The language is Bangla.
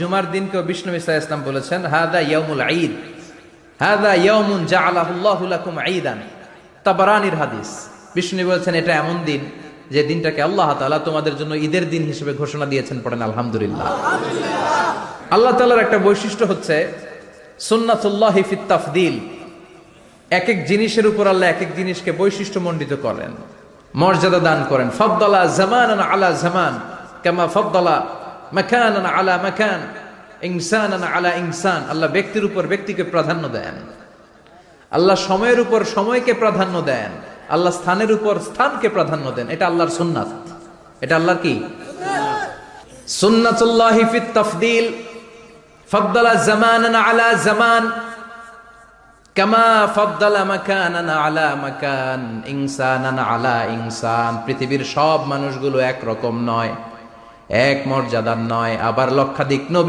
জুমার দিনকে বিষ্ণু নবী সাল্লাল্লাহু আলাইহি ওয়াসাল্লাম বলেছেন হাদা ইয়াউমুল ঈদ, হাদা ইয়াউমুন জাআলাহুল্লাহু লাকুম ঈদান। তাবারানির হাদিস। বিষ্ণু নবী বলেছেন এটা এমন দিন যে দিনটাকে আল্লাহ তাআলা তোমাদের জন্য ঈদের দিন হিসেবে ঘোষণা দিয়েছেন। পড়েন আলহামদুলিল্লাহ। আল্লাহ তাআলার একটা বৈশিষ্ট্য হচ্ছে সুন্নাতুল্লাহি ফিত তাফদীল। এক এক জিনিসের উপর আল্লাহ এক এক জিনিসকে বৈশিষ্ট্যমণ্ডিত করেন, মর্যাদা দান করেন। ফাদ্দালা জামানান আলা জামান কামা ফাদ্দালা মাকানান আলা মাকান, ইনসানান আলা ইনসান। আল্লাহ ব্যক্তির উপর ব্যক্তিকে প্রাধান্য দেন, আল্লাহ সময়ের উপর সময়কে প্রাধান্য দেন, আল্লাহ স্থানের উপর স্থানকে প্রাধান্য দেন। এটা আল্লাহর সুন্নাত। এটা আল্লাহর কি সুন্নাতুল্লাহি ফিত তাফদীল। ফাদ্দালা জামানান আলা জামান কামা ফাদ্দালা মাকানান আলা মাকান, ইনসানান আলা ইনসান। পৃথিবীর সব মানুষগুলো এক রকম নয়, এক মর্যাদার নয়। আবার লক্ষাধিক নবী